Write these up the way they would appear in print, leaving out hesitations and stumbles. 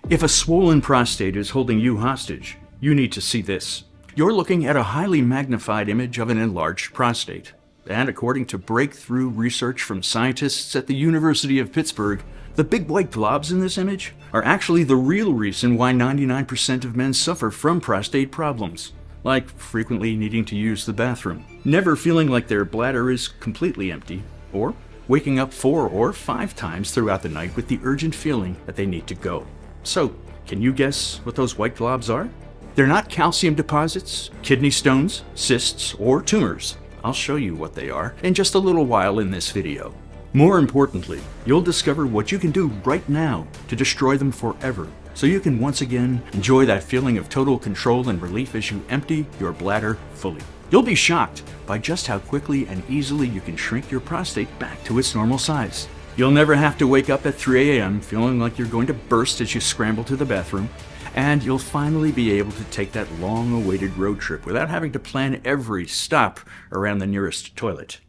If a swollen prostate is holding you hostage, you need to see this. You're looking at a highly magnified image of an enlarged prostate. And according to breakthrough research from scientists at the University of Pittsburgh, the big white globs in this image are actually the real reason why 99% of men suffer from prostate problems, like frequently needing to use the bathroom, never feeling like their bladder is completely empty, or waking up 4 or 5 times throughout the night with the urgent feeling that they need to go. So, can you guess what those white globs are? They're not calcium deposits, kidney stones, cysts, or tumors. I'll show you what they are in just a little while in this video. More importantly, you'll discover what you can do right now to destroy them forever, so you can once again enjoy that feeling of total control and relief as you empty your bladder fully. You'll be shocked by just how quickly and easily you can shrink your prostate back to its normal size. You'll never have to wake up at 3 a.m. feeling like you're going to burst as you scramble to the bathroom, and you'll finally be able to take that long-awaited road trip without having to plan every stop around the nearest toilet.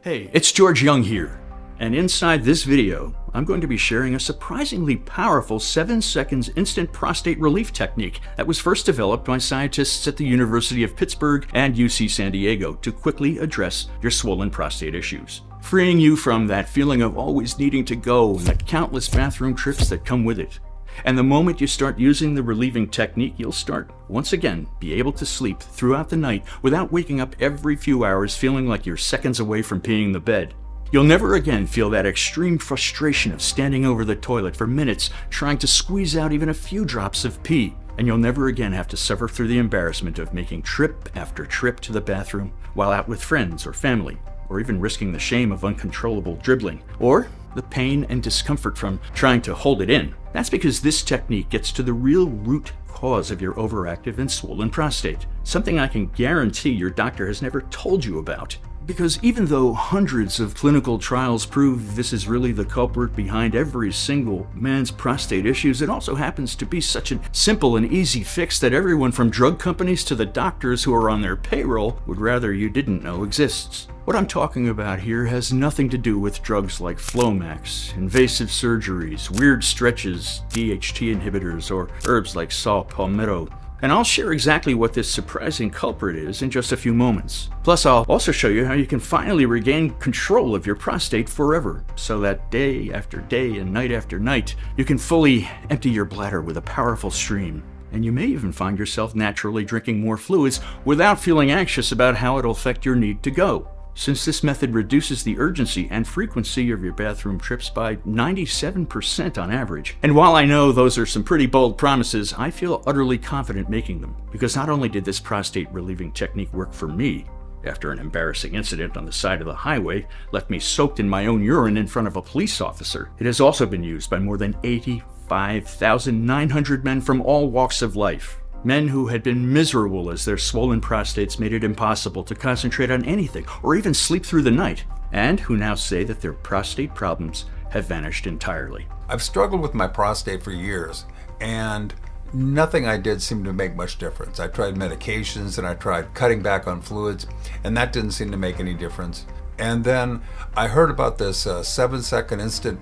Hey, it's George Young here, and inside this video, I'm going to be sharing a surprisingly powerful 7 seconds instant prostate relief technique that was first developed by scientists at the University of Pittsburgh and UC San Diego to quickly address your swollen prostate issues, freeing you from that feeling of always needing to go and the countless bathroom trips that come with it. And the moment you start using the relieving technique, you'll start, once again, be able to sleep throughout the night without waking up every few hours feeling like you're seconds away from peeing the bed. You'll never again feel that extreme frustration of standing over the toilet for minutes trying to squeeze out even a few drops of pee. And you'll never again have to suffer through the embarrassment of making trip after trip to the bathroom while out with friends or family, or even risking the shame of uncontrollable dribbling, or the pain and discomfort from trying to hold it in. That's because this technique gets to the real root cause of your overactive and swollen prostate, something I can guarantee your doctor has never told you about. Because even though hundreds of clinical trials prove this is really the culprit behind every single man's prostate issues, it also happens to be such a simple and easy fix that everyone from drug companies to the doctors who are on their payroll would rather you didn't know exists. What I'm talking about here has nothing to do with drugs like Flomax, invasive surgeries, weird stretches, DHT inhibitors, or herbs like saw palmetto. And I'll share exactly what this surprising culprit is in just a few moments. Plus, I'll also show you how you can finally regain control of your prostate forever, so that day after day and night after night, you can fully empty your bladder with a powerful stream. And you may even find yourself naturally drinking more fluids without feeling anxious about how it'll affect your need to go, since this method reduces the urgency and frequency of your bathroom trips by 97% on average. And while I know those are some pretty bold promises, I feel utterly confident making them, because not only did this prostate relieving technique work for me, after an embarrassing incident on the side of the highway left me soaked in my own urine in front of a police officer, it has also been used by more than 85,900 men from all walks of life. Men who had been miserable as their swollen prostates made it impossible to concentrate on anything or even sleep through the night, and who now say that their prostate problems have vanished entirely. I've struggled with my prostate for years, and nothing I did seemed to make much difference. I tried medications and I tried cutting back on fluids, and that didn't seem to make any difference. And then I heard about this 7 second instant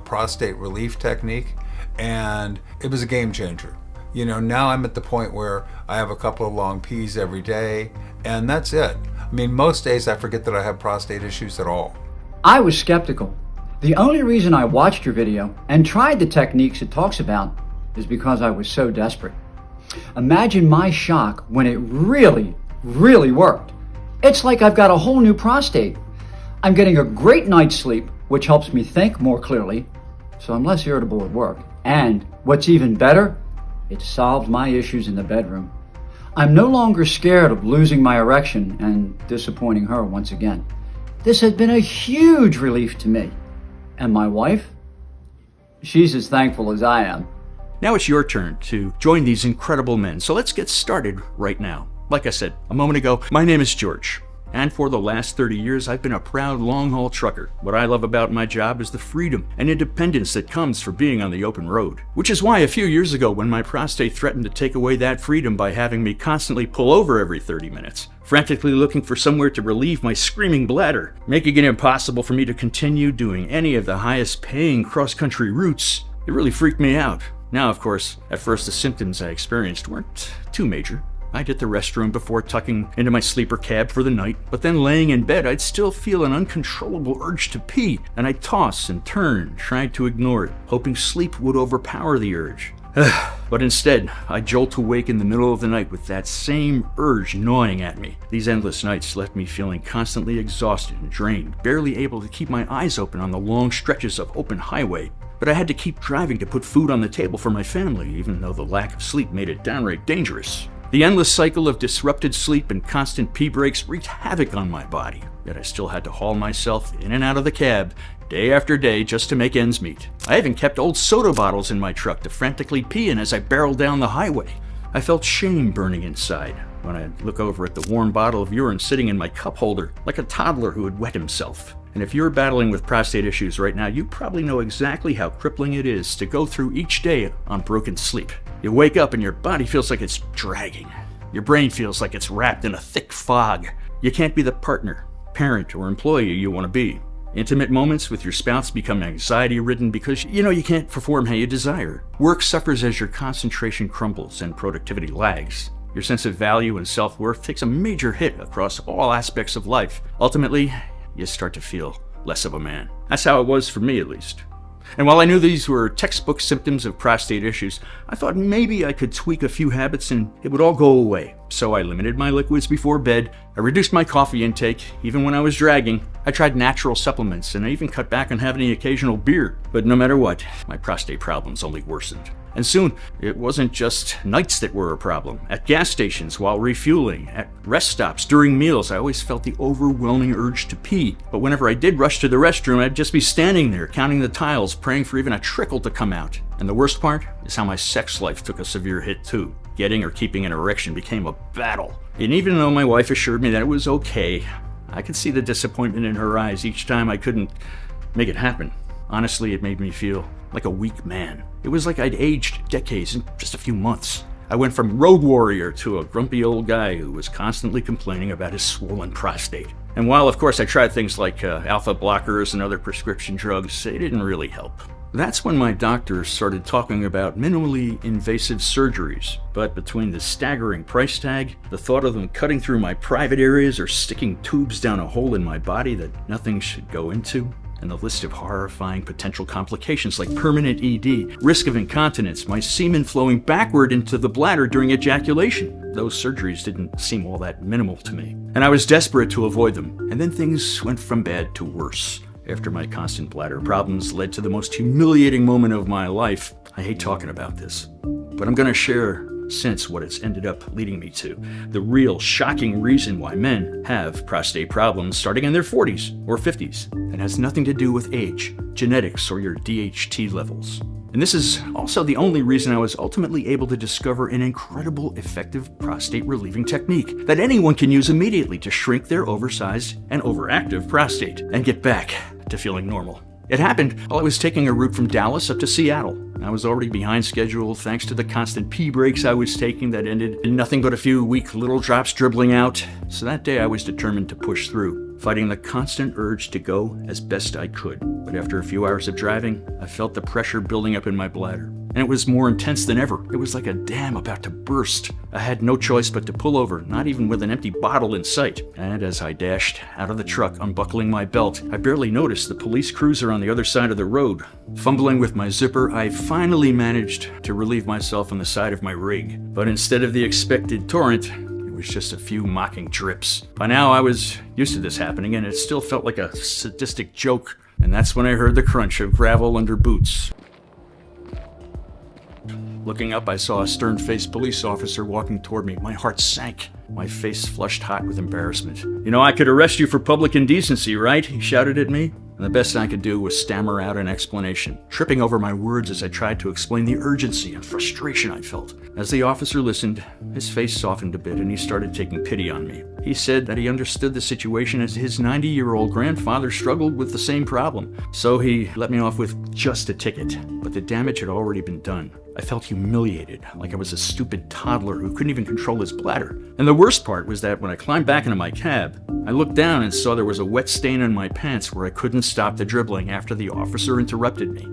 prostate relief technique, and it was a game changer. You know, now I'm at the point where I have a couple of long pees every day, and that's it. I mean, most days I forget that I have prostate issues at all. I was skeptical. The only reason I watched your video and tried the techniques it talks about is because I was so desperate. Imagine my shock when it really worked. It's like I've got a whole new prostate. I'm getting a great night's sleep, which helps me think more clearly, so I'm less irritable at work. And what's even better, it solved my issues in the bedroom. I'm no longer scared of losing my erection and disappointing her once again. This has been a huge relief to me. And my wife? She's as thankful as I am. Now it's your turn to join these incredible men, so let's get started right now. Like I said a moment ago, my name is George. And for the last 30 years, I've been a proud long-haul trucker. What I love about my job is the freedom and independence that comes from being on the open road. Which is why a few years ago, when my prostate threatened to take away that freedom by having me constantly pull over every 30 minutes, frantically looking for somewhere to relieve my screaming bladder, making it impossible for me to continue doing any of the highest-paying cross-country routes, it really freaked me out. Now, of course, at first the symptoms I experienced weren't too major. I'd hit the restroom before tucking into my sleeper cab for the night, but then laying in bed, I'd still feel an uncontrollable urge to pee, and I'd toss and turn, trying to ignore it, hoping sleep would overpower the urge. But instead, I jolt awake in the middle of the night with that same urge gnawing at me. These endless nights left me feeling constantly exhausted and drained, barely able to keep my eyes open on the long stretches of open highway. But I had to keep driving to put food on the table for my family, even though the lack of sleep made it downright dangerous. The endless cycle of disrupted sleep and constant pee breaks wreaked havoc on my body, yet I still had to haul myself in and out of the cab day after day just to make ends meet. I even kept old soda bottles in my truck to frantically pee in as I barreled down the highway. I felt shame burning inside when I'd look over at the warm bottle of urine sitting in my cup holder like a toddler who had wet himself. And if you're battling with prostate issues right now, you probably know exactly how crippling it is to go through each day on broken sleep. You wake up and your body feels like it's dragging. Your brain feels like it's wrapped in a thick fog. You can't be the partner, parent, or employee you want to be. Intimate moments with your spouse become anxiety-ridden because you can't perform how you desire. Work suffers as your concentration crumbles and productivity lags. Your sense of value and self-worth takes a major hit across all aspects of life. Ultimately, you start to feel less of a man. That's how it was for me, at least. And while I knew these were textbook symptoms of prostate issues, I thought maybe I could tweak a few habits and it would all go away. So I limited my liquids before bed, I reduced my coffee intake, even when I was dragging. I tried natural supplements, and I even cut back on having the occasional beer. But no matter what, my prostate problems only worsened. And soon, it wasn't just nights that were a problem. At gas stations, while refueling, at rest stops, during meals, I always felt the overwhelming urge to pee. But whenever I did rush to the restroom, I'd just be standing there, counting the tiles, praying for even a trickle to come out. And the worst part is how my sex life took a severe hit too. Getting or keeping an erection became a battle. And even though my wife assured me that it was okay, I could see the disappointment in her eyes each time I couldn't make it happen. Honestly, it made me feel like a weak man. It was like I'd aged decades in just a few months. I went from road warrior to a grumpy old guy who was constantly complaining about his swollen prostate. And while, of course, I tried things like alpha blockers and other prescription drugs, it didn't really help. That's when my doctor started talking about minimally invasive surgeries. But between the staggering price tag, the thought of them cutting through my private areas or sticking tubes down a hole in my body that nothing should go into, and the list of horrifying potential complications like permanent ED, risk of incontinence, my semen flowing backward into the bladder during ejaculation. Those surgeries didn't seem all that minimal to me, and I was desperate to avoid them. And then things went from bad to worse. After my constant bladder problems led to the most humiliating moment of my life. I hate talking about this, but I'm going to share since what it's ended up leading me to. The real shocking reason why men have prostate problems starting in their 40s or 50s. It has nothing to do with age, genetics, or your DHT levels. And this is also the only reason I was ultimately able to discover an incredible effective prostate relieving technique that anyone can use immediately to shrink their oversized and overactive prostate and get back to feeling normal. It happened while I was taking a route from Dallas up to Seattle. I was already behind schedule thanks to the constant pee breaks I was taking that ended in nothing but a few weak little drops dribbling out. So that day I was determined to push through, fighting the constant urge to go as best I could. But after a few hours of driving, I felt the pressure building up in my bladder. And it was more intense than ever. It was like a dam about to burst. I had no choice but to pull over, not even with an empty bottle in sight. And as I dashed out of the truck, unbuckling my belt, I barely noticed the police cruiser on the other side of the road. Fumbling with my zipper, I finally managed to relieve myself on the side of my rig. But instead of the expected torrent, it was just a few mocking drips. By now, I was used to this happening, and it still felt like a sadistic joke. And that's when I heard the crunch of gravel under boots. Looking up, I saw a stern-faced police officer walking toward me. My heart sank. My face flushed hot with embarrassment. "You know, I could arrest you for public indecency, right?" he shouted at me. And the best I could do was stammer out an explanation, tripping over my words as I tried to explain the urgency and frustration I felt. As the officer listened, his face softened a bit and he started taking pity on me. He said that he understood the situation as his 90-year-old grandfather struggled with the same problem. So he let me off with just a ticket, but the damage had already been done. I felt humiliated, like I was a stupid toddler who couldn't even control his bladder. And the worst part was that when I climbed back into my cab, I looked down and saw there was a wet stain on my pants where I couldn't stop the dribbling after the officer interrupted me.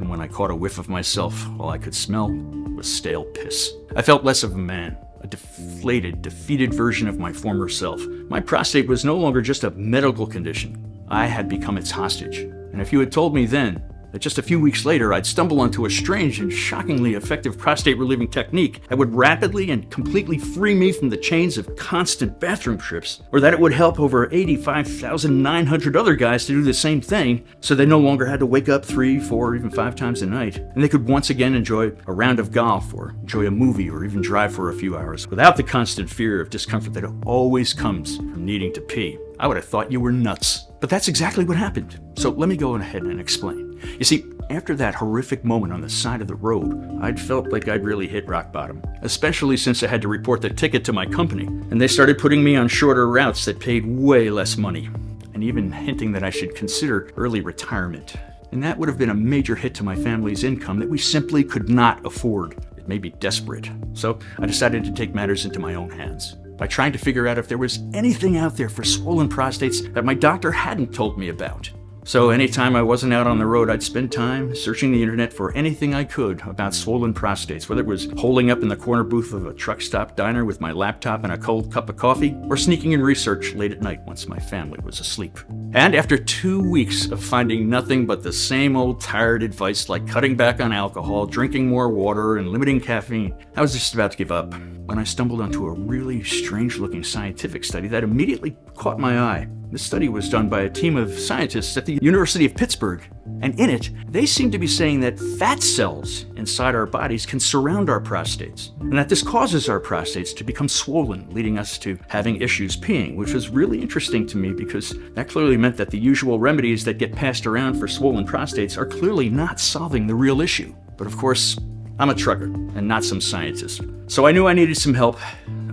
and when I caught a whiff of myself, all I could smell was stale piss. I felt less of a man, a deflated, defeated version of my former self. My prostate was no longer just a medical condition. I had become its hostage. And if you had told me then that just a few weeks later I'd stumble onto a strange and shockingly effective prostate-relieving technique that would rapidly and completely free me from the chains of constant bathroom trips, or that it would help over 85,900 other guys to do the same thing so they no longer had to wake up 3, 4, or even 5 times a night, and they could once again enjoy a round of golf or enjoy a movie or even drive for a few hours without the constant fear of discomfort that always comes from needing to pee, I would have thought you were nuts. But that's exactly what happened. So let me go ahead and explain. You see, after that horrific moment on the side of the road, I'd felt like I'd really hit rock bottom, especially since I had to report the ticket to my company, and they started putting me on shorter routes that paid way less money, and even hinting that I should consider early retirement. And that would have been a major hit to my family's income that we simply could not afford. It made me desperate. So I decided to take matters into my own hands by trying to figure out if there was anything out there for swollen prostates that my doctor hadn't told me about. So anytime I wasn't out on the road, I'd spend time searching the internet for anything I could about swollen prostates, whether it was holing up in the corner booth of a truck stop diner with my laptop and a cold cup of coffee, or sneaking in research late at night once my family was asleep. And after 2 weeks of finding nothing but the same old tired advice like cutting back on alcohol, drinking more water, and limiting caffeine, I was just about to give up when I stumbled onto a really strange-looking scientific study that immediately caught my eye. This study was done by a team of scientists at the University of Pittsburgh, and in it, they seem to be saying that fat cells inside our bodies can surround our prostates, and that this causes our prostates to become swollen, leading us to having issues peeing, which was really interesting to me because that clearly meant that the usual remedies that get passed around for swollen prostates are clearly not solving the real issue. But of course, I'm a trucker and not some scientist, so I knew I needed some help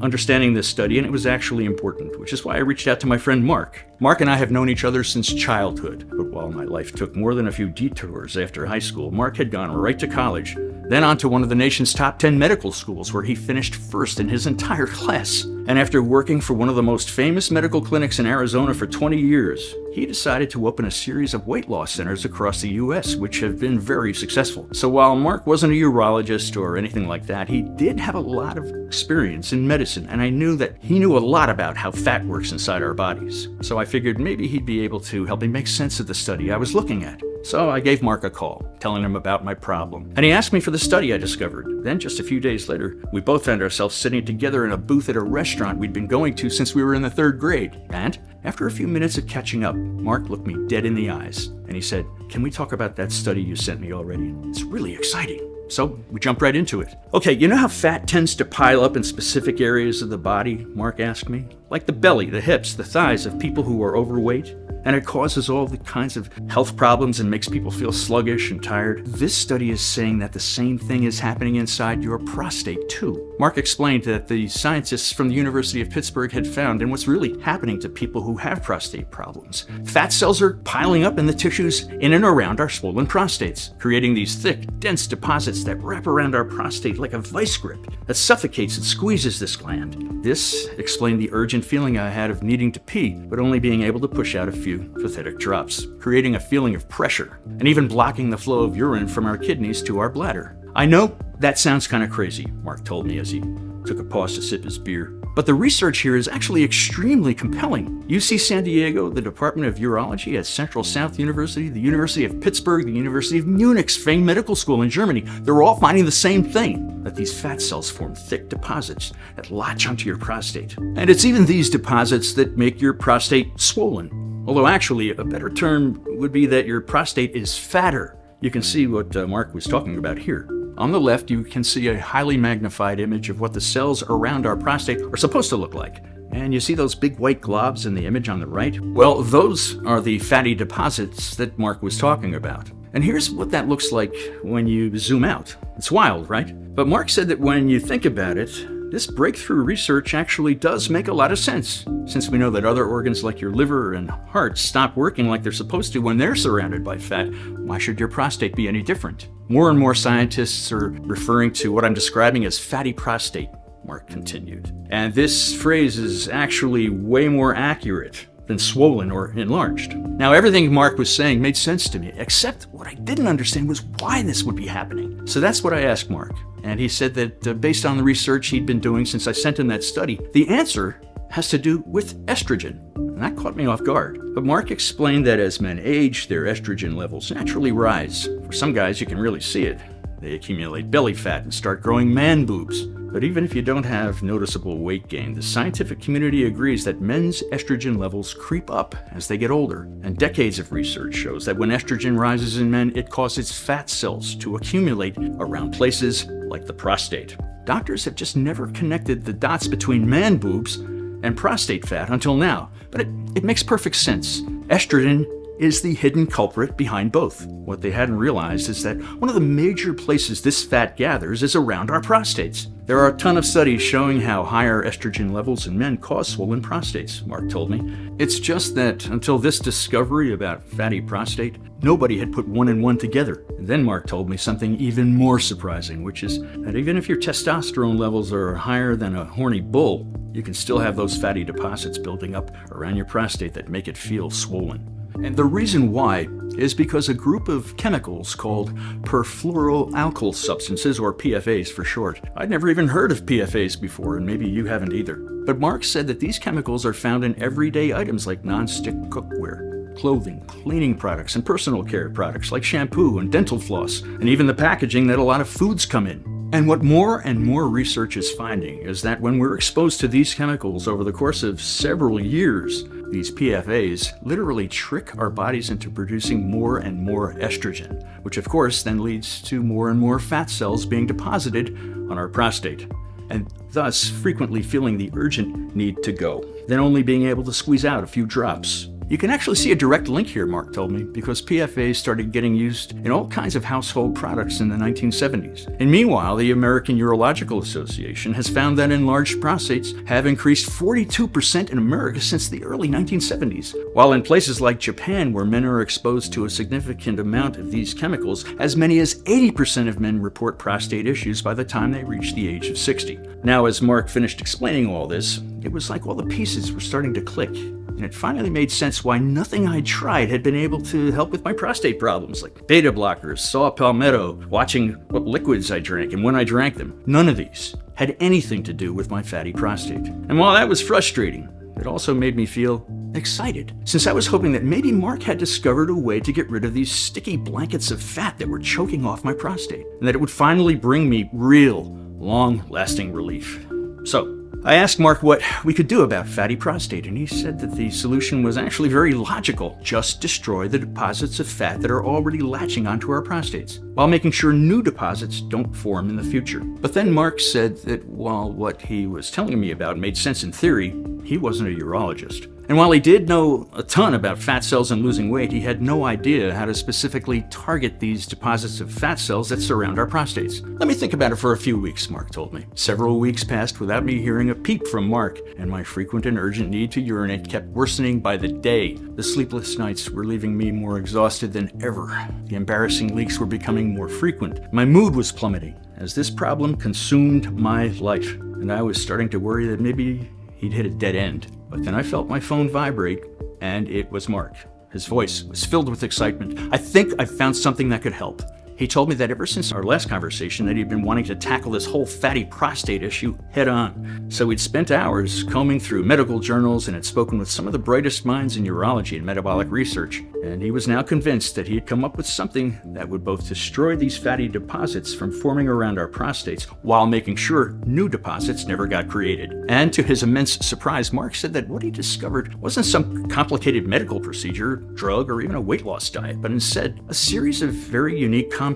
understanding this study, and it was actually important, which is why I reached out to my friend Mark. Mark and I have known each other since childhood, but while my life took more than a few detours after high school, Mark had gone right to college, then on to one of the nation's top 10 medical schools where he finished first in his entire class. And after working for one of the most famous medical clinics in Arizona for 20 years, he decided to open a series of weight loss centers across the U.S., which have been very successful. So while Mark wasn't a urologist or anything like that, he did have a lot of experience in medicine, and I knew that he knew a lot about how fat works inside our bodies. So I figured maybe he'd be able to help me make sense of the study I was looking at. So I gave Mark a call, telling him about my problem, and he asked me for the study I discovered. Then just a few days later, we both found ourselves sitting together in a booth at a restaurant we'd been going to since we were in the 3rd grade. And after a few minutes of catching up, Mark looked me dead in the eyes, and he said, "Can we talk about that study you sent me already? It's really exciting." So we jumped right into it. "Okay, you know how fat tends to pile up in specific areas of the body?" Mark asked me. "Like the belly, the hips, the thighs of people who are overweight? And it causes all the kinds of health problems and makes people feel sluggish and tired. This study is saying that the same thing is happening inside your prostate too." Mark explained that the scientists from the University of Pittsburgh had found, and what's really happening to people who have prostate problems, fat cells are piling up in the tissues in and around our swollen prostates, creating these thick, dense deposits that wrap around our prostate like a vice grip that suffocates and squeezes this gland. This explained the urgent feeling I had of needing to pee, but only being able to push out a few pathetic drops, creating a feeling of pressure, and even blocking the flow of urine from our kidneys to our bladder. "I know that sounds kind of crazy," Mark told me as he took a pause to sip his beer. "But the research here is actually extremely compelling. UC San Diego, the Department of Urology at Central South University, the University of Pittsburgh, the University of Munich's famed medical school in Germany, they're all finding the same thing, that these fat cells form thick deposits that latch onto your prostate. And it's even these deposits that make your prostate swollen. Although actually, a better term would be that your prostate is fatter." You can see what Mark was talking about here. On the left, you can see a highly magnified image of what the cells around our prostate are supposed to look like. And you see those big white globs in the image on the right? Well, those are the fatty deposits that Mark was talking about. And here's what that looks like when you zoom out. It's wild, right? But Mark said that when you think about it, this breakthrough research actually does make a lot of sense, since we know that other organs like your liver and heart stop working like they're supposed to when they're surrounded by fat. Why should your prostate be any different? More and more scientists are referring to what I'm describing as fatty prostate, Mark continued. And this phrase is actually way more accurate than swollen or enlarged. Now, everything Mark was saying made sense to me, except what I didn't understand was why this would be happening. So that's what I asked Mark, and he said that based on the research he'd been doing since I sent him that study, the answer has to do with estrogen. And that caught me off guard. But Mark explained that as men age, their estrogen levels naturally rise. For some guys, you can really see it. They accumulate belly fat and start growing man boobs. But even if you don't have noticeable weight gain, the scientific community agrees that men's estrogen levels creep up as they get older. And decades of research shows that when estrogen rises in men, it causes fat cells to accumulate around places like the prostate. Doctors have just never connected the dots between man boobs and prostate fat until now, but it makes perfect sense. Estrogen is the hidden culprit behind both. What they hadn't realized is that one of the major places this fat gathers is around our prostates. There are a ton of studies showing how higher estrogen levels in men cause swollen prostates, Mark told me. It's just that until this discovery about fatty prostate, nobody had put one and one together. And then Mark told me something even more surprising, which is that even if your testosterone levels are higher than a horny bull, you can still have those fatty deposits building up around your prostate that make it feel swollen. And the reason why is because a group of chemicals called perfluoroalkyl substances, or PFAs for short. I'd never even heard of PFAs before, and maybe you haven't either. But Mark said that these chemicals are found in everyday items like non-stick cookware, clothing, cleaning products, and personal care products like shampoo and dental floss, and even the packaging that a lot of foods come in. And what more and more research is finding is that when we're exposed to these chemicals over the course of several years, these PFAs literally trick our bodies into producing more and more estrogen, which of course then leads to more and more fat cells being deposited on our prostate, and thus frequently feeling the urgent need to go, then only being able to squeeze out a few drops. You can actually see a direct link here, Mark told me, because PFAs started getting used in all kinds of household products in the 1970s. And meanwhile, the American Urological Association has found that enlarged prostates have increased 42% in America since the early 1970s. While in places like Japan, where men are exposed to a significant amount of these chemicals, as many as 80% of men report prostate issues by the time they reach the age of 60. Now, as Mark finished explaining all this, it was like all the pieces were starting to click. And it finally made sense why nothing I'd tried had been able to help with my prostate problems, like beta blockers, saw palmetto, watching what liquids I drank and when I drank them. None of these had anything to do with my fatty prostate. And while that was frustrating, it also made me feel excited, since I was hoping that maybe Mark had discovered a way to get rid of these sticky blankets of fat that were choking off my prostate, and that it would finally bring me real, long-lasting relief. So, I asked Mark what we could do about fatty prostate, and he said that the solution was actually very logical. Just destroy the deposits of fat that are already latching onto our prostates, while making sure new deposits don't form in the future. But then Mark said that while what he was telling me about made sense in theory, he wasn't a urologist. And while he did know a ton about fat cells and losing weight, he had no idea how to specifically target these deposits of fat cells that surround our prostates. Let me think about it for a few weeks, Mark told me. Several weeks passed without me hearing a peep from Mark, and my frequent and urgent need to urinate kept worsening by the day. The sleepless nights were leaving me more exhausted than ever. The embarrassing leaks were becoming more frequent. My mood was plummeting, as this problem consumed my life, and I was starting to worry that maybe he'd hit a dead end. But then I felt my phone vibrate, and it was Mark. His voice was filled with excitement. I think I found something that could help. He told me that ever since our last conversation that he'd been wanting to tackle this whole fatty prostate issue head on. So he'd spent hours combing through medical journals and had spoken with some of the brightest minds in urology and metabolic research. And he was now convinced that he had come up with something that would both destroy these fatty deposits from forming around our prostates while making sure new deposits never got created. And to his immense surprise, Mark said that what he discovered wasn't some complicated medical procedure, drug, or even a weight loss diet, but instead a series of very unique compounds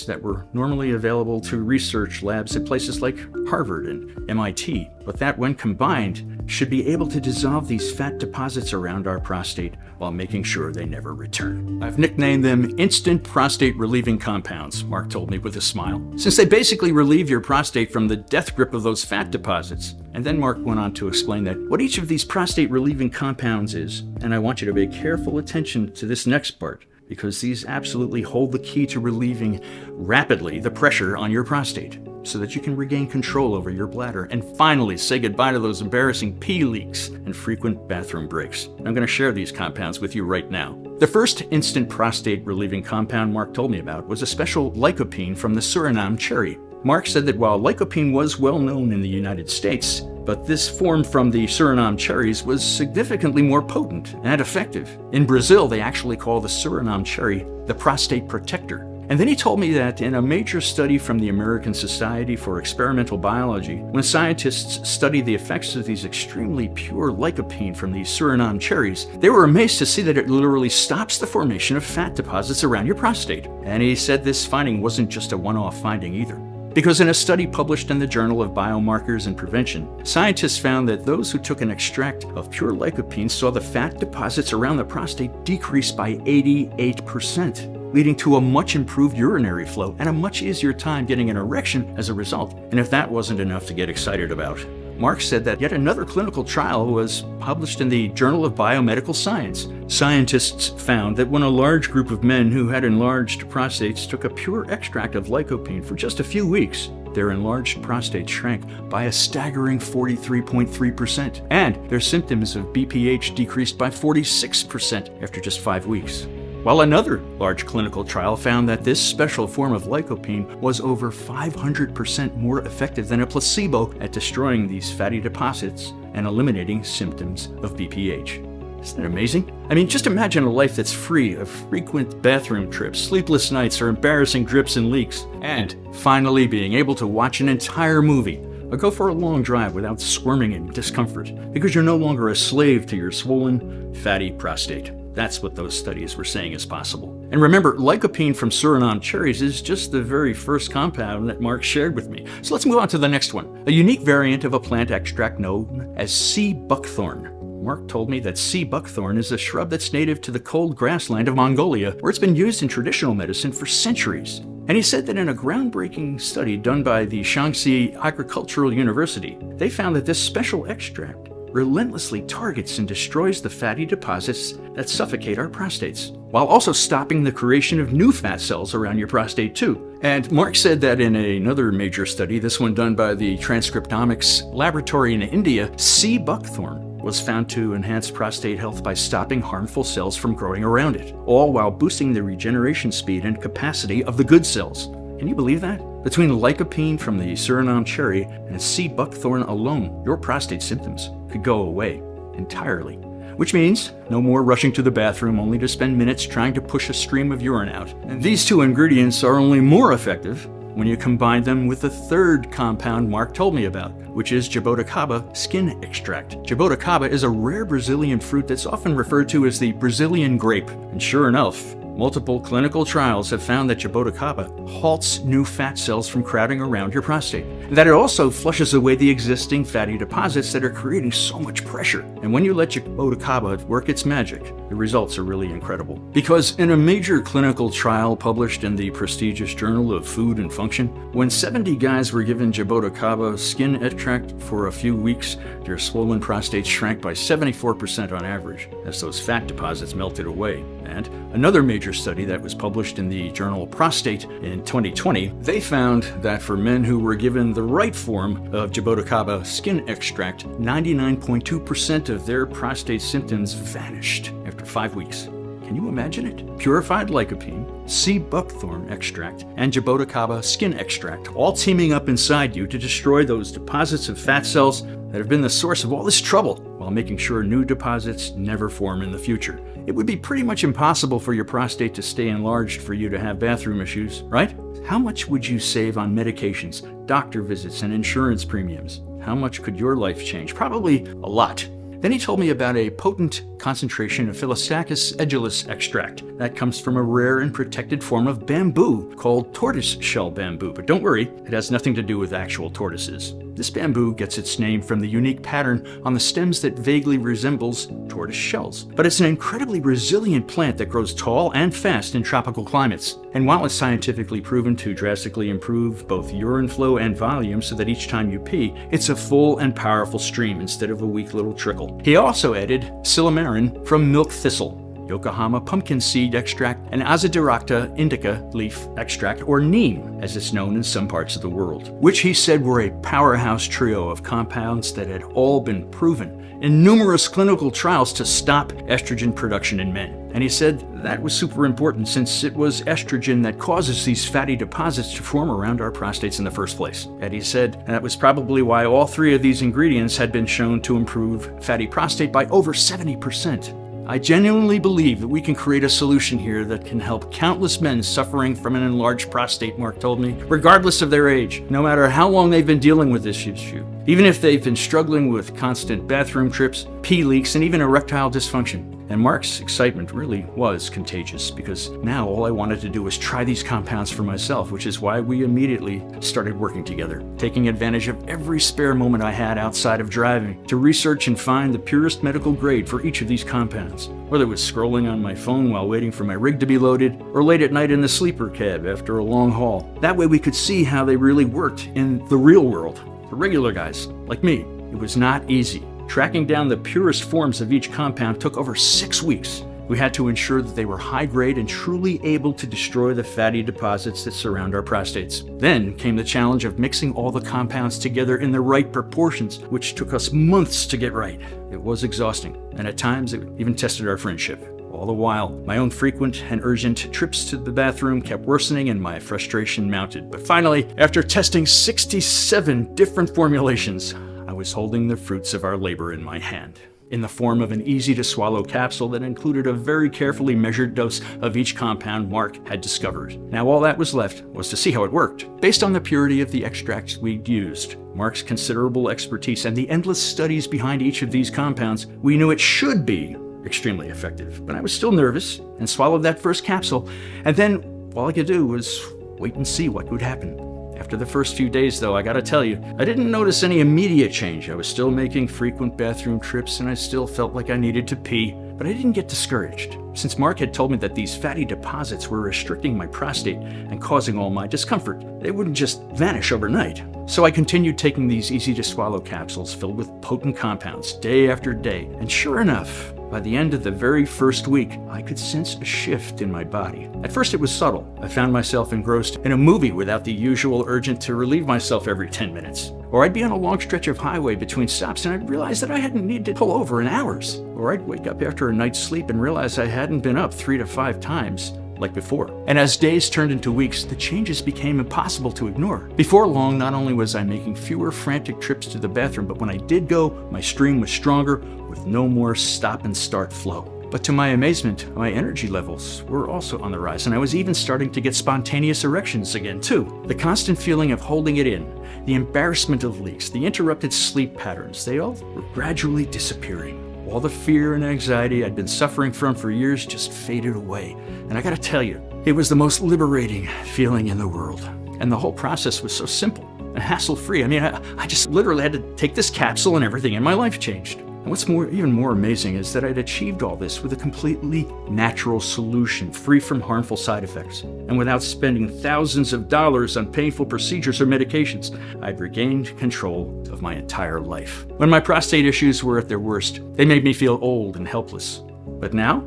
that were normally available to research labs at places like Harvard and MIT, but that when combined should be able to dissolve these fat deposits around our prostate while making sure they never return. I've nicknamed them instant prostate relieving compounds, Mark told me with a smile, since they basically relieve your prostate from the death grip of those fat deposits. And then Mark went on to explain that what each of these prostate relieving compounds is, and I want you to pay careful attention to this next part, because these absolutely hold the key to relieving rapidly the pressure on your prostate. so that you can regain control over your bladder and finally say goodbye to those embarrassing pee leaks and frequent bathroom breaks. I'm going to share these compounds with you right now. The first instant prostate relieving compound Mark told me about was a special lycopene from the Suriname cherry. Mark said that while lycopene was well known in the United States, but this form from the Suriname cherries was significantly more potent and effective. In Brazil, they actually call the Suriname cherry the prostate protector. And then he told me that in a major study from the American Society for Experimental Biology, when scientists studied the effects of these extremely pure lycopene from these Suriname cherries, they were amazed to see that it literally stops the formation of fat deposits around your prostate. And he said this finding wasn't just a one-off finding either. Because in a study published in the Journal of Biomarkers and Prevention, scientists found that those who took an extract of pure lycopene saw the fat deposits around the prostate decrease by 88%, leading to a much improved urinary flow and a much easier time getting an erection as a result. And if that wasn't enough to get excited about, Mark said that yet another clinical trial was published in the Journal of Biomedical Science. Scientists found that when a large group of men who had enlarged prostates took a pure extract of lycopene for just a few weeks, their enlarged prostate shrank by a staggering 43.3%, and their symptoms of BPH decreased by 46% after just 5 weeks. While another large clinical trial found that this special form of lycopene was over 500% more effective than a placebo at destroying these fatty deposits and eliminating symptoms of BPH. Isn't that amazing? I mean, just imagine a life that's free of frequent bathroom trips, sleepless nights, or embarrassing drips and leaks, and finally being able to watch an entire movie or go for a long drive without squirming in discomfort because you're no longer a slave to your swollen, fatty prostate. That's what those studies were saying is possible. And remember, lycopene from Suriname cherries is just the very first compound that Mark shared with me. So let's move on to the next one, a unique variant of a plant extract known as sea buckthorn. Mark told me that sea buckthorn is a shrub that's native to the cold grassland of Mongolia, where it's been used in traditional medicine for centuries. And he said that in a groundbreaking study done by the Shaanxi Agricultural University, they found that this special extract relentlessly targets and destroys the fatty deposits that suffocate our prostates, while also stopping the creation of new fat cells around your prostate too. And Mark said that in another major study, this one done by the Transcriptomics Laboratory in India, sea buckthorn was found to enhance prostate health by stopping harmful cells from growing around it, all while boosting the regeneration speed and capacity of the good cells. Can you believe that? Between lycopene from the Suriname cherry and sea buckthorn alone, your prostate symptoms could go away entirely. Which means no more rushing to the bathroom only to spend minutes trying to push a stream of urine out. And these two ingredients are only more effective when you combine them with the third compound Mark told me about, which is jaboticaba skin extract. Jaboticaba is a rare Brazilian fruit that's often referred to as the Brazilian grape. And sure enough, multiple clinical trials have found that jaboticaba halts new fat cells from crowding around your prostate, and that it also flushes away the existing fatty deposits that are creating so much pressure. And when you let jaboticaba work its magic, the results are really incredible. Because in a major clinical trial published in the prestigious Journal of Food and Function, when 70 guys were given jaboticaba skin extract for a few weeks, their swollen prostates shrank by 74% on average as those fat deposits melted away. And another major study that was published in the journal Prostate in 2020, they found that for men who were given the right form of jaboticaba skin extract, 99.2% of their prostate symptoms vanished after 5 weeks. Can you imagine it? Purified lycopene, sea buckthorn extract, and jaboticaba skin extract, all teaming up inside you to destroy those deposits of fat cells that have been the source of all this trouble, while making sure new deposits never form in the future. It would be pretty much impossible for your prostate to stay enlarged for you to have bathroom issues, right? How much would you save on medications, doctor visits, and insurance premiums? How much could your life change? Probably a lot. Then he told me about a potent concentration of Philostachys edulis extract that comes from a rare and protected form of bamboo called tortoise shell bamboo. But don't worry, it has nothing to do with actual tortoises. This bamboo gets its name from the unique pattern on the stems that vaguely resembles tortoise shells. But it's an incredibly resilient plant that grows tall and fast in tropical climates. And while it's scientifically proven to drastically improve both urine flow and volume so that each time you pee, it's a full and powerful stream instead of a weak little trickle. He also added silymarin from milk thistle. Yokohama pumpkin seed extract, and Azadirachta indica leaf extract, or neem, as it's known in some parts of the world, which he said were a powerhouse trio of compounds that had all been proven in numerous clinical trials to stop estrogen production in men. And he said that was super important since it was estrogen that causes these fatty deposits to form around our prostates in the first place. And he said that was probably why all three of these ingredients had been shown to improve fatty prostate by over 70%. I genuinely believe that we can create a solution here that can help countless men suffering from an enlarged prostate, Mark told me, regardless of their age, no matter how long they've been dealing with this issue, even if they've been struggling with constant bathroom trips, pee leaks, and even erectile dysfunction. And Mark's excitement really was contagious, because now all I wanted to do was try these compounds for myself, which is why we immediately started working together, taking advantage of every spare moment I had outside of driving to research and find the purest medical grade for each of these compounds, whether it was scrolling on my phone while waiting for my rig to be loaded, or late at night in the sleeper cab after a long haul. That way we could see how they really worked in the real world, for regular guys like me. It was not easy. Tracking down the purest forms of each compound took over 6 weeks. We had to ensure that they were high grade and truly able to destroy the fatty deposits that surround our prostates. Then came the challenge of mixing all the compounds together in the right proportions, which took us months to get right. It was exhausting, and at times it even tested our friendship. All the while, my own frequent and urgent trips to the bathroom kept worsening and my frustration mounted. But finally, after testing 67 different formulations, I was holding the fruits of our labor in my hand, in the form of an easy-to-swallow capsule that included a very carefully measured dose of each compound Mark had discovered. Now all that was left was to see how it worked. Based on the purity of the extracts we'd used, Mark's considerable expertise, and the endless studies behind each of these compounds, we knew it should be extremely effective. But I was still nervous and swallowed that first capsule, and then all I could do was wait and see what would happen. After the first few days, though, I gotta tell you, I didn't notice any immediate change. I was still making frequent bathroom trips, and I still felt like I needed to pee, but I didn't get discouraged, since Mark had told me that these fatty deposits were restricting my prostate and causing all my discomfort. They wouldn't just vanish overnight. So I continued taking these easy-to-swallow capsules filled with potent compounds day after day, and sure enough, by the end of the very first week, I could sense a shift in my body. At first it was subtle. I found myself engrossed in a movie without the usual urgent to relieve myself every 10 minutes. Or I'd be on a long stretch of highway between stops and I'd realize that I hadn't needed to pull over in hours. Or I'd wake up after a night's sleep and realize I hadn't been up 3 to 5 times like before. And as days turned into weeks, the changes became impossible to ignore. Before long, not only was I making fewer frantic trips to the bathroom, but when I did go, my stream was stronger with no more stop and start flow. But to my amazement, my energy levels were also on the rise, and I was even starting to get spontaneous erections again too. The constant feeling of holding it in, the embarrassment of leaks, the interrupted sleep patterns, they all were gradually disappearing. All the fear and anxiety I'd been suffering from for years just faded away. And I gotta tell you, it was the most liberating feeling in the world. And the whole process was so simple and hassle-free. I mean, I just literally had to take this capsule and everything in my life changed. And what's even more amazing is that I'd achieved all this with a completely natural solution, free from harmful side effects. And without spending thousands of dollars on painful procedures or medications, I'd regained control of my entire life. When my prostate issues were at their worst, they made me feel old and helpless. But now,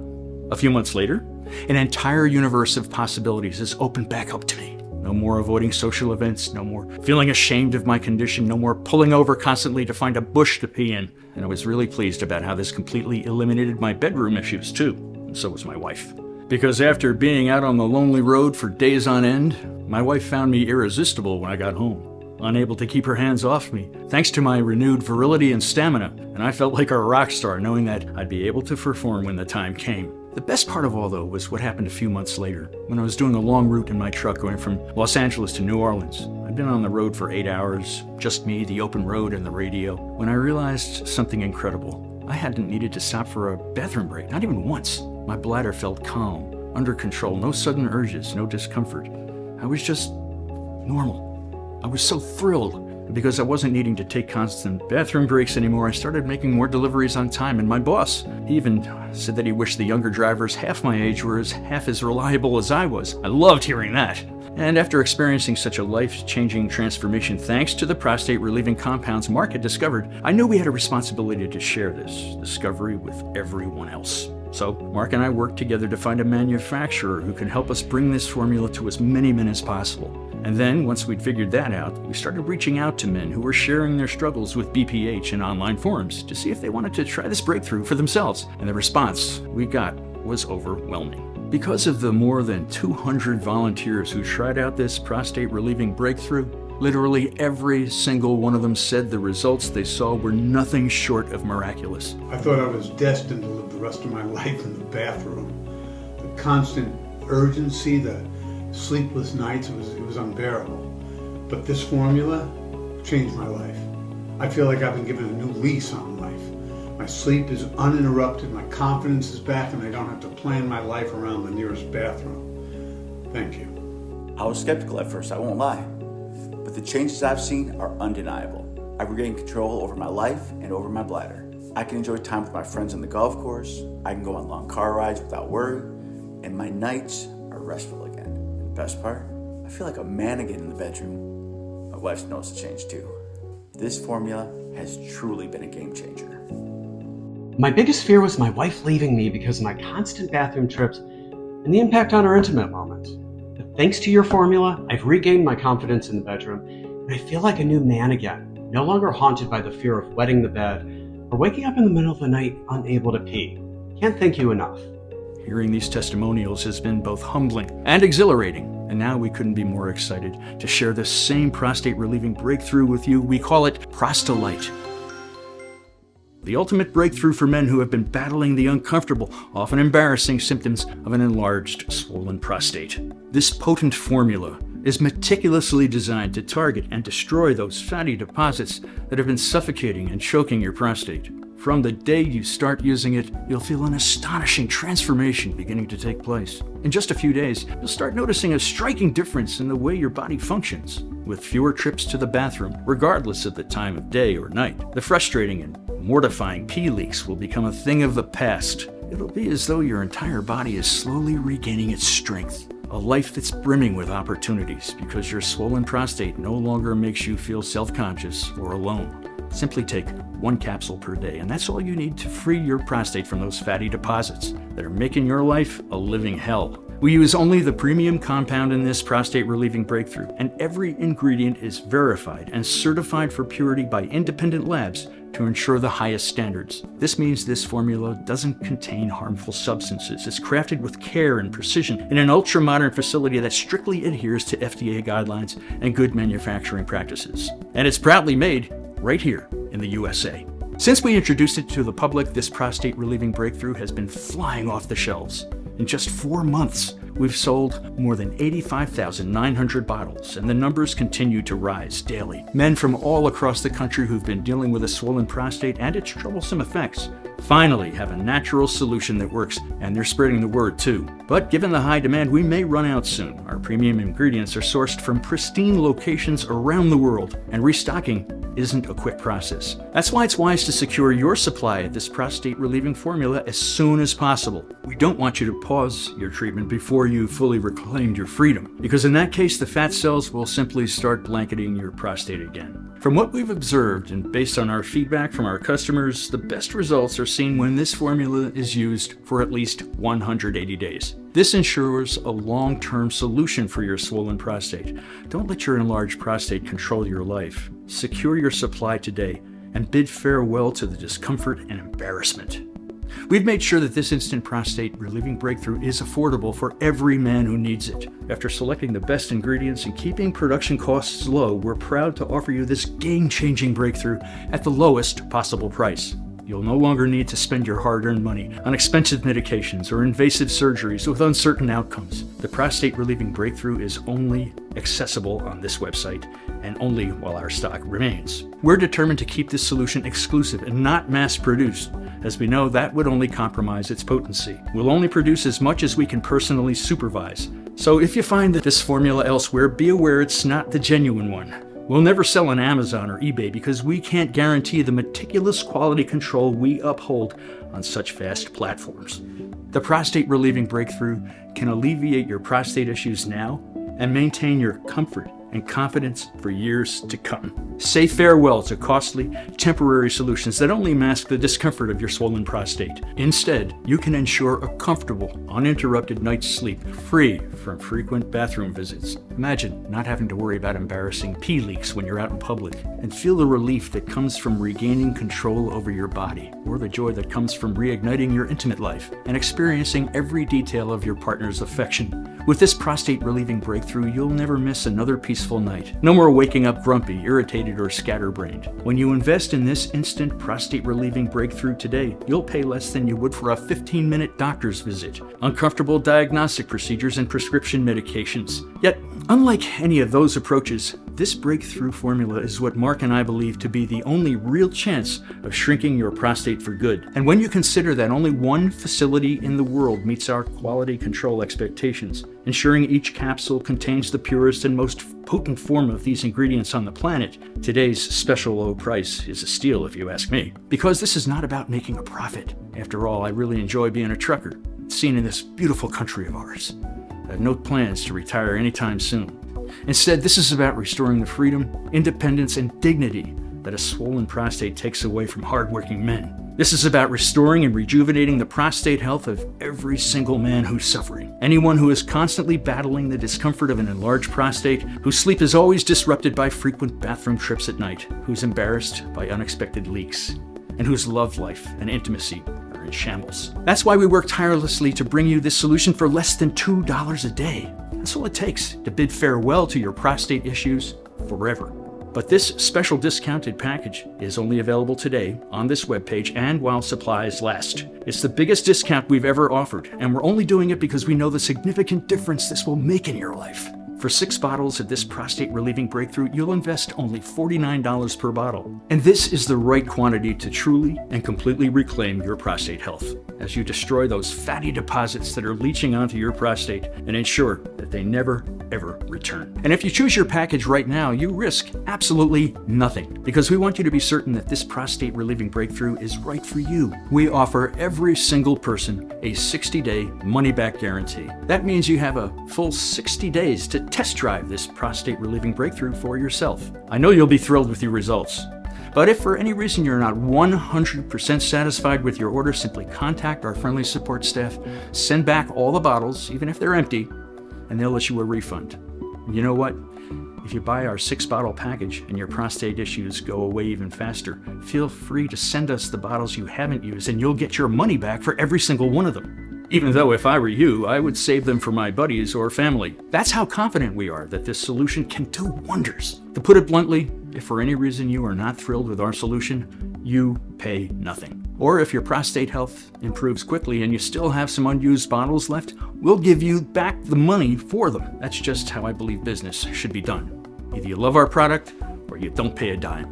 a few months later, an entire universe of possibilities has opened back up to me. No more avoiding social events, no more feeling ashamed of my condition, no more pulling over constantly to find a bush to pee in. And I was really pleased about how this completely eliminated my bedroom issues too, and so was my wife. Because after being out on the lonely road for days on end, my wife found me irresistible when I got home, unable to keep her hands off me, thanks to my renewed virility and stamina, and I felt like a rock star knowing that I'd be able to perform when the time came. The best part of all, though, was what happened a few months later, when I was doing a long route in my truck going from Los Angeles to New Orleans. I'd been on the road for 8 hours, just me, the open road, and the radio, when I realized something incredible. I hadn't needed to stop for a bathroom break, not even once. My bladder felt calm, under control, no sudden urges, no discomfort. I was just normal. I was so thrilled. Because I wasn't needing to take constant bathroom breaks anymore, I started making more deliveries on time, and my boss, he even said that he wished the younger drivers half my age were half as reliable as I was. I loved hearing that. And after experiencing such a life-changing transformation thanks to the prostate-relieving compounds Mark had discovered, I knew we had a responsibility to share this discovery with everyone else. So Mark and I worked together to find a manufacturer who can help us bring this formula to as many men as possible. And then, once we'd figured that out, we started reaching out to men who were sharing their struggles with BPH in online forums to see if they wanted to try this breakthrough for themselves. And the response we got was overwhelming. Because of the more than 200 volunteers who tried out this prostate-relieving breakthrough, literally every single one of them said the results they saw were nothing short of miraculous. I thought I was destined to live the rest of my life in the bathroom. The constant urgency, the sleepless nights, it was unbearable. But this formula changed my life. I feel like I've been given a new lease on life. My sleep is uninterrupted, my confidence is back, and I don't have to plan my life around the nearest bathroom. Thank you. I was skeptical at first, I won't lie. But the changes I've seen are undeniable. I've regained control over my life and over my bladder. I can enjoy time with my friends on the golf course, I can go on long car rides without worry, and my nights are restful again. And the best part, I feel like a man again in the bedroom. My wife's noticed a change too. This formula has truly been a game changer. My biggest fear was my wife leaving me because of my constant bathroom trips and the impact on our intimate moments. But thanks to your formula, I've regained my confidence in the bedroom, and I feel like a new man again, no longer haunted by the fear of wetting the bed or waking up in the middle of the night unable to pee. Can't thank you enough. Hearing these testimonials has been both humbling and exhilarating, and now we couldn't be more excited to share this same prostate-relieving breakthrough with you. We call it ProstaLite. The ultimate breakthrough for men who have been battling the uncomfortable, often embarrassing symptoms of an enlarged, swollen prostate. This potent formula is meticulously designed to target and destroy those fatty deposits that have been suffocating and choking your prostate. From the day you start using it, you'll feel an astonishing transformation beginning to take place. In just a few days, you'll start noticing a striking difference in the way your body functions, with fewer trips to the bathroom, regardless of the time of day or night. The frustrating and mortifying pee leaks will become a thing of the past. It'll be as though your entire body is slowly regaining its strength. A life that's brimming with opportunities because your swollen prostate no longer makes you feel self-conscious or alone. Simply take 1 capsule per day, and that's all you need to free your prostate from those fatty deposits that are making your life a living hell. We use only the premium compound in this prostate-relieving breakthrough, and every ingredient is verified and certified for purity by independent labs to ensure the highest standards. This means this formula doesn't contain harmful substances. It's crafted with care and precision in an ultra-modern facility that strictly adheres to FDA guidelines and good manufacturing practices. And it's proudly made right here in the USA. Since we introduced it to the public, this prostate-relieving breakthrough has been flying off the shelves. In just 4 months, we've sold more than 85,900 bottles, and the numbers continue to rise daily. Men from all across the country who've been dealing with a swollen prostate and its troublesome effects finally have a natural solution that works, and they're spreading the word too. But given the high demand, we may run out soon. Our premium ingredients are sourced from pristine locations around the world, and restocking isn't a quick process. That's why it's wise to secure your supply of this prostate-relieving formula as soon as possible. We don't want you to pause your treatment before you fully reclaimed your freedom, because in that case, the fat cells will simply start blanketing your prostate again. From what we've observed, and based on our feedback from our customers, the best results are seen when this formula is used for at least 180 days. This ensures a long-term solution for your swollen prostate. Don't let your enlarged prostate control your life. Secure your supply today and bid farewell to the discomfort and embarrassment. We've made sure that this instant prostate relieving breakthrough is affordable for every man who needs it. After selecting the best ingredients and keeping production costs low, we're proud to offer you this game-changing breakthrough at the lowest possible price. You'll no longer need to spend your hard-earned money on expensive medications or invasive surgeries with uncertain outcomes. The prostate-relieving breakthrough is only accessible on this website and only while our stock remains. We're determined to keep this solution exclusive and not mass-produced, as we know that would only compromise its potency. We'll only produce as much as we can personally supervise. So if you find that this formula elsewhere, be aware it's not the genuine one. We'll never sell on Amazon or eBay because we can't guarantee the meticulous quality control we uphold on such fast platforms. The prostate-relieving breakthrough can alleviate your prostate issues now and maintain your comfort and confidence for years to come. Say farewell to costly, temporary solutions that only mask the discomfort of your swollen prostate. Instead, you can ensure a comfortable, uninterrupted night's sleep, free from frequent bathroom visits. Imagine not having to worry about embarrassing pee leaks when you're out in public, and feel the relief that comes from regaining control over your body, or the joy that comes from reigniting your intimate life and experiencing every detail of your partner's affection. With this prostate-relieving breakthrough, you'll never miss another peaceful night. No more waking up grumpy, irritated, or scatterbrained. When you invest in this instant prostate-relieving breakthrough today, you'll pay less than you would for a 15-minute doctor's visit, uncomfortable diagnostic procedures, and prescription medications. Yet, unlike any of those approaches, this breakthrough formula is what Mark and I believe to be the only real chance of shrinking your prostate for good. And when you consider that only one facility in the world meets our quality control expectations, ensuring each capsule contains the purest and most potent form of these ingredients on the planet, today's special low price is a steal if you ask me. Because this is not about making a profit. After all, I really enjoy being a trucker, seen in this beautiful country of ours. I have no plans to retire anytime soon. Instead, this is about restoring the freedom, independence, and dignity that a swollen prostate takes away from hardworking men. This is about restoring and rejuvenating the prostate health of every single man who's suffering. Anyone who is constantly battling the discomfort of an enlarged prostate, whose sleep is always disrupted by frequent bathroom trips at night, who's embarrassed by unexpected leaks, and whose love life and intimacy are in shambles. That's why we work tirelessly to bring you this solution for less than $2 a day. That's all it takes to bid farewell to your prostate issues forever. But this special discounted package is only available today on this webpage and while supplies last. It's the biggest discount we've ever offered, and we're only doing it because we know the significant difference this will make in your life. For 6 bottles of this prostate-relieving breakthrough, you'll invest only $49 per bottle. And this is the right quantity to truly and completely reclaim your prostate health, as you destroy those fatty deposits that are leaching onto your prostate and ensure that they never, ever return. And if you choose your package right now, you risk absolutely nothing, because we want you to be certain that this prostate-relieving breakthrough is right for you. We offer every single person a 60-day money-back guarantee. That means you have a full 60 days to test drive this prostate-relieving breakthrough for yourself. I know you'll be thrilled with your results. But if for any reason you're not 100% satisfied with your order, simply contact our friendly support staff, send back all the bottles, even if they're empty, and they'll issue a refund. And you know what? If you buy our 6-bottle package and your prostate issues go away even faster, feel free to send us the bottles you haven't used and you'll get your money back for every single one of them. Even though if I were you, I would save them for my buddies or family. That's how confident we are that this solution can do wonders. To put it bluntly, if for any reason you are not thrilled with our solution, you pay nothing. Or if your prostate health improves quickly and you still have some unused bottles left, we'll give you back the money for them. That's just how I believe business should be done. Either you love our product or you don't pay a dime.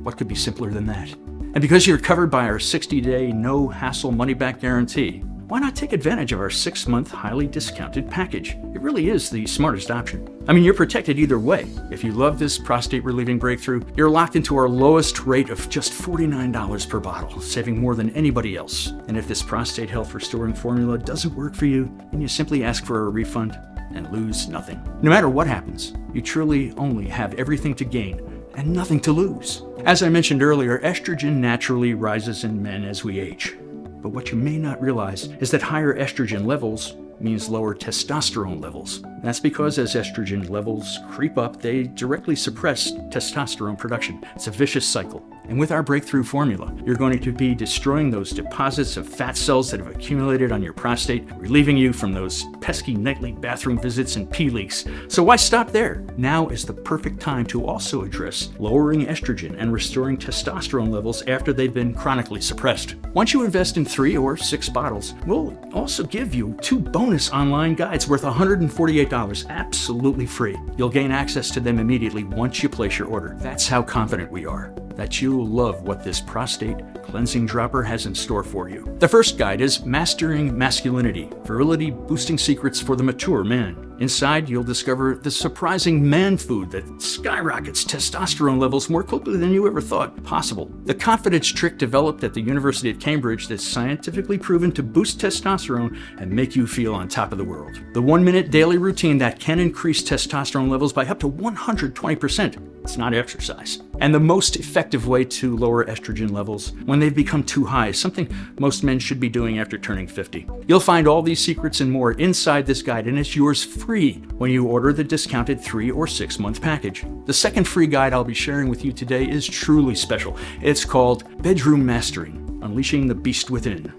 What could be simpler than that? And because you're covered by our 60-day no-hassle money-back guarantee, why not take advantage of our 6-month highly discounted package? It really is the smartest option. I mean, you're protected either way. If you love this prostate-relieving breakthrough, you're locked into our lowest rate of just $49 per bottle, saving more than anybody else. And if this prostate health restoring formula doesn't work for you, then you simply ask for a refund and lose nothing. No matter what happens, you truly only have everything to gain and nothing to lose. As I mentioned earlier, estrogen naturally rises in men as we age. But what you may not realize is that higher estrogen levels means lower testosterone levels. That's because as estrogen levels creep up, they directly suppress testosterone production. It's a vicious cycle. And with our breakthrough formula, you're going to be destroying those deposits of fat cells that have accumulated on your prostate, relieving you from those pesky nightly bathroom visits and pee leaks. So why stop there? Now is the perfect time to also address lowering estrogen and restoring testosterone levels after they've been chronically suppressed. Once you invest in 3 or 6 bottles, we'll also give you 2 bonus online guides worth $148, absolutely free. You'll gain access to them immediately once you place your order. That's how confident we are that you'll love what this prostate cleansing dropper has in store for you. The first guide is Mastering Masculinity, Virility Boosting Secrets for the Mature Man. Inside, you'll discover the surprising man food that skyrockets testosterone levels more quickly than you ever thought possible. The confidence trick developed at the University of Cambridge that's scientifically proven to boost testosterone and make you feel on top of the world. The 1-minute daily routine that can increase testosterone levels by up to 120%. It's not exercise. And the most effective way to lower estrogen levels when they've become too high, something most men should be doing after turning 50. You'll find all these secrets and more inside this guide, and it's yours free when you order the discounted 3 or 6 month package. The second free guide I'll be sharing with you today is truly special. It's called Bedroom Mastering: Unleashing the Beast Within,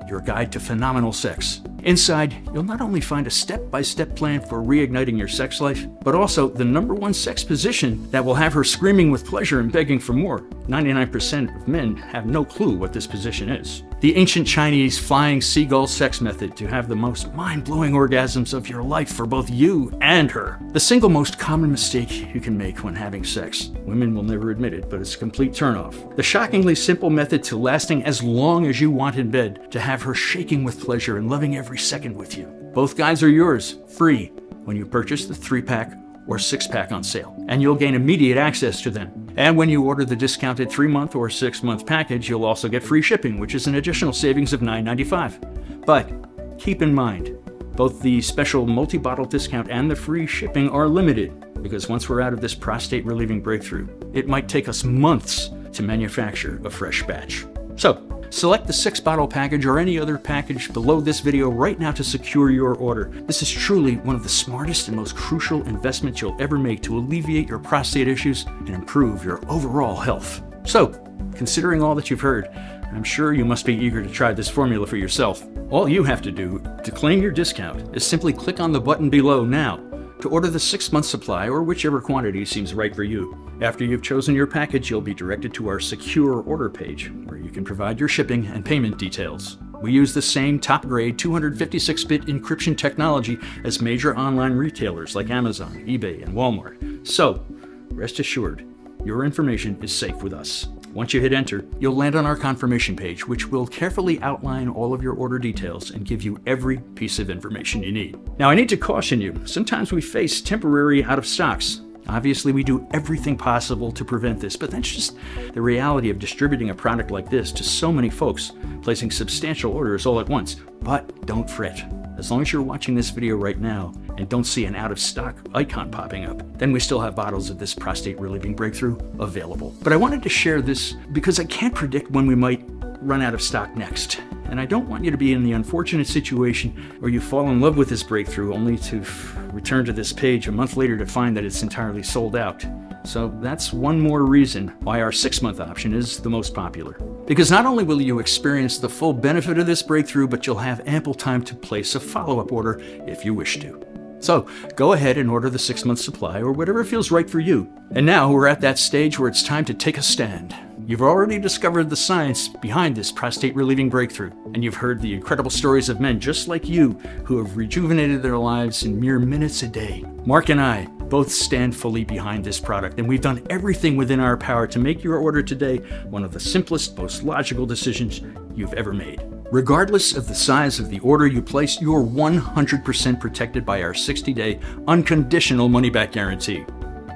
your guide to phenomenal sex. Inside, you'll not only find a step-by-step plan for reigniting your sex life, but also the #1 sex position that will have her screaming with pleasure and begging for more. 99% of men have no clue what this position is. The ancient Chinese flying seagull sex method to have the most mind-blowing orgasms of your life for both you and her. The single most common mistake you can make when having sex. Women will never admit it, but it's a complete turnoff. The shockingly simple method to lasting as long as you want in bed, to have her shaking with pleasure and loving every second with you. Both guides are yours, free, when you purchase the 3-pack or 6-pack on sale, and you'll gain immediate access to them. And when you order the discounted 3-month or 6-month package, you'll also get free shipping, which is an additional savings of $9.95. But keep in mind, both the special multi-bottle discount and the free shipping are limited, because once we're out of this prostate relieving breakthrough, it might take us months to manufacture a fresh batch. So, select the 6-bottle package or any other package below this video right now to secure your order. This is truly one of the smartest and most crucial investments you'll ever make to alleviate your prostate issues and improve your overall health. So, considering all that you've heard, I'm sure you must be eager to try this formula for yourself. All you have to do to claim your discount is simply click on the button below now to order the 6-month supply or whichever quantity seems right for you. After you've chosen your package, you'll be directed to our secure order page, where you can provide your shipping and payment details. We use the same top-grade 256-bit encryption technology as major online retailers like Amazon, eBay, and Walmart. So, rest assured, your information is safe with us. Once you hit enter, you'll land on our confirmation page, which will carefully outline all of your order details and give you every piece of information you need. Now, I need to caution you, sometimes we face temporary out of stocks. Obviously, we do everything possible to prevent this, but that's just the reality of distributing a product like this to so many folks, placing substantial orders all at once. But don't fret. As long as you're watching this video right now and don't see an out-of-stock icon popping up, then we still have bottles of this prostate relieving breakthrough available. But I wanted to share this because I can't predict when we might run out of stock next. And I don't want you to be in the unfortunate situation where you fall in love with this breakthrough only to return to this page a month later to find that it's entirely sold out. So that's one more reason why our 6-month option is the most popular. Because not only will you experience the full benefit of this breakthrough, but you'll have ample time to place a follow-up order if you wish to. So go ahead and order the 6-month supply or whatever feels right for you. And now we're at that stage where it's time to take a stand. You've already discovered the science behind this prostate relieving breakthrough, and you've heard the incredible stories of men just like you who have rejuvenated their lives in mere minutes a day. Mark and I both stand fully behind this product, and we've done everything within our power to make your order today one of the simplest, most logical decisions you've ever made. Regardless of the size of the order you place, you're 100% protected by our 60-day unconditional money-back guarantee.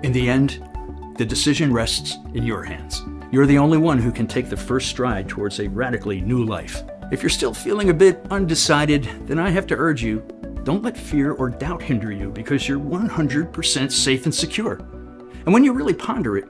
In the end, the decision rests in your hands. You're the only one who can take the first stride towards a radically new life. If you're still feeling a bit undecided, then I have to urge you, don't let fear or doubt hinder you, because you're 100% safe and secure. And when you really ponder it,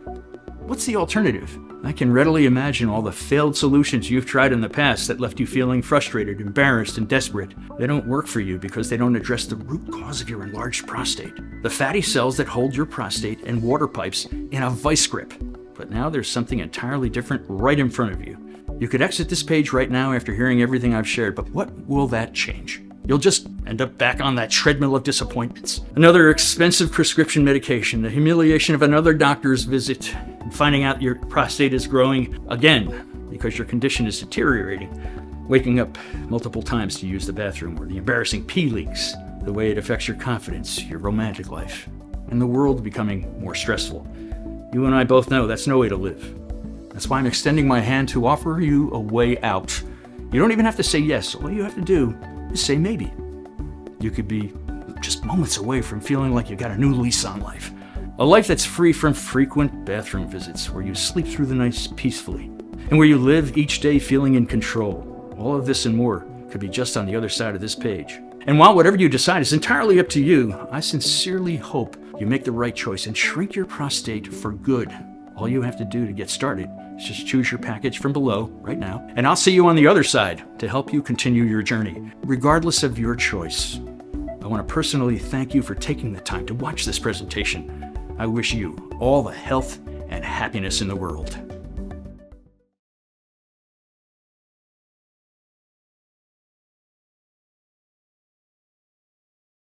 what's the alternative? I can readily imagine all the failed solutions you've tried in the past that left you feeling frustrated, embarrassed, and desperate. They don't work for you because they don't address the root cause of your enlarged prostate. The fatty cells that hold your prostate and water pipes in a vice grip. But now there's something entirely different right in front of you. You could exit this page right now after hearing everything I've shared, but what will that change? You'll just end up back on that treadmill of disappointments. Another expensive prescription medication, the humiliation of another doctor's visit, and finding out your prostate is growing again because your condition is deteriorating, waking up multiple times to use the bathroom, or the embarrassing pee leaks, the way it affects your confidence, your romantic life, and the world becoming more stressful. You and I both know that's no way to live. That's why I'm extending my hand to offer you a way out. You don't even have to say yes. All you have to do is say maybe. You could be just moments away from feeling like you got a new lease on life. A life that's free from frequent bathroom visits, where you sleep through the nights peacefully, and where you live each day feeling in control. All of this and more could be just on the other side of this page. And while whatever you decide is entirely up to you, I sincerely hope you make the right choice and shrink your prostate for good. All you have to do to get started is just choose your package from below right now, and I'll see you on the other side to help you continue your journey, regardless of your choice. I want to personally thank you for taking the time to watch this presentation. I wish you all the health and happiness in the world.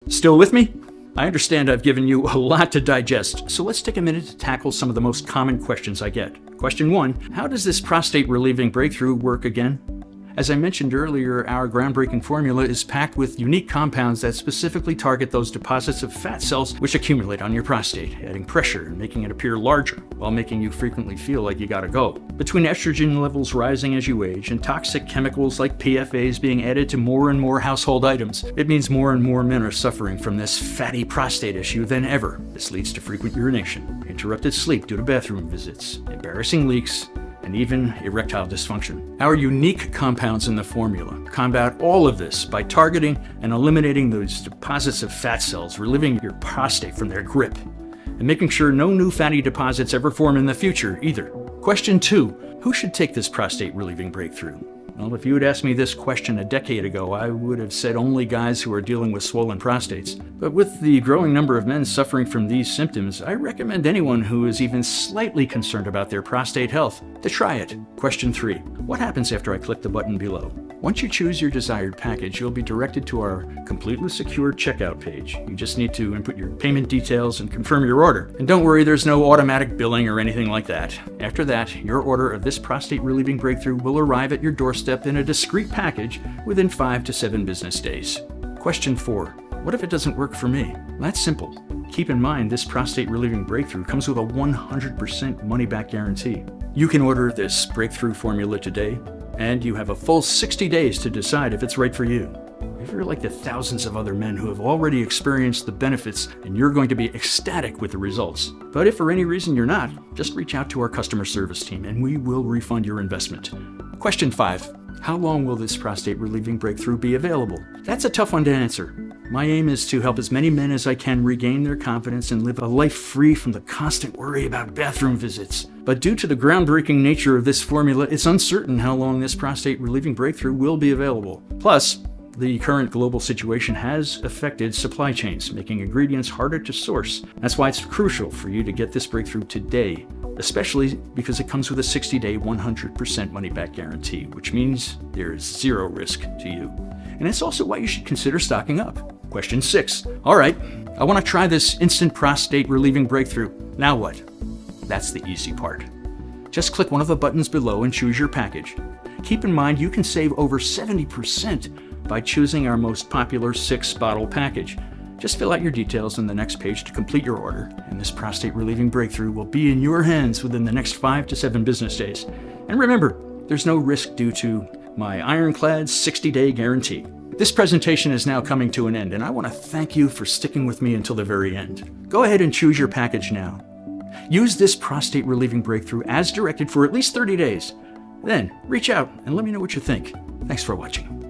Still with me? I understand I've given you a lot to digest, so let's take a minute to tackle some of the most common questions I get. Question 1, how does this prostate relieving breakthrough work again? As I mentioned earlier, our groundbreaking formula is packed with unique compounds that specifically target those deposits of fat cells which accumulate on your prostate, adding pressure and making it appear larger, while making you frequently feel like you gotta go. Between estrogen levels rising as you age and toxic chemicals like PFAs being added to more and more household items, it means more and more men are suffering from this fatty prostate issue than ever. This leads to frequent urination, interrupted sleep due to bathroom visits, embarrassing leaks, and even erectile dysfunction. Our unique compounds in the formula combat all of this by targeting and eliminating those deposits of fat cells, relieving your prostate from their grip, and making sure no new fatty deposits ever form in the future either. Question 2, who should take this prostate relieving breakthrough? Well, if you had asked me this question a decade ago, I would have said only guys who are dealing with swollen prostates. But with the growing number of men suffering from these symptoms, I recommend anyone who is even slightly concerned about their prostate health to try it. Question 3, what happens after I click the button below? Once you choose your desired package, you'll be directed to our completely secure checkout page. You just need to input your payment details and confirm your order. And don't worry, there's no automatic billing or anything like that. After that, your order of this prostate relieving breakthrough will arrive at your doorstep in a discreet package within 5 to 7 business days. Question 4, what if it doesn't work for me? That's simple. Keep in mind, this prostate relieving breakthrough comes with a 100% money-back guarantee. You can order this breakthrough formula today, and you have a full 60 days to decide if it's right for you. If you're like the thousands of other men who have already experienced the benefits, and you're going to be ecstatic with the results. But if for any reason you're not, just reach out to our customer service team and we will refund your investment. Question 5, how long will this prostate relieving breakthrough be available? That's a tough one to answer. My aim is to help as many men as I can regain their confidence and live a life free from the constant worry about bathroom visits. But due to the groundbreaking nature of this formula, it's uncertain how long this prostate relieving breakthrough will be available. Plus, the current global situation has affected supply chains, making ingredients harder to source. That's why it's crucial for you to get this breakthrough today, especially because it comes with a 60-day 100% money-back guarantee, which means there is zero risk to you. And it's also why you should consider stocking up. Question 6. All right, I want to try this instant prostate relieving breakthrough. Now what? That's the easy part. Just click one of the buttons below and choose your package. Keep in mind you can save over 70% by choosing our most popular 6-bottle package. Just fill out your details on the next page to complete your order, and this prostate relieving breakthrough will be in your hands within the next 5 to 7 business days. And remember, there's no risk due to my ironclad 60-day guarantee. This presentation is now coming to an end, and I want to thank you for sticking with me until the very end. Go ahead and choose your package now. Use this prostate relieving breakthrough as directed for at least 30 days. Then, reach out and let me know what you think. Thanks for watching.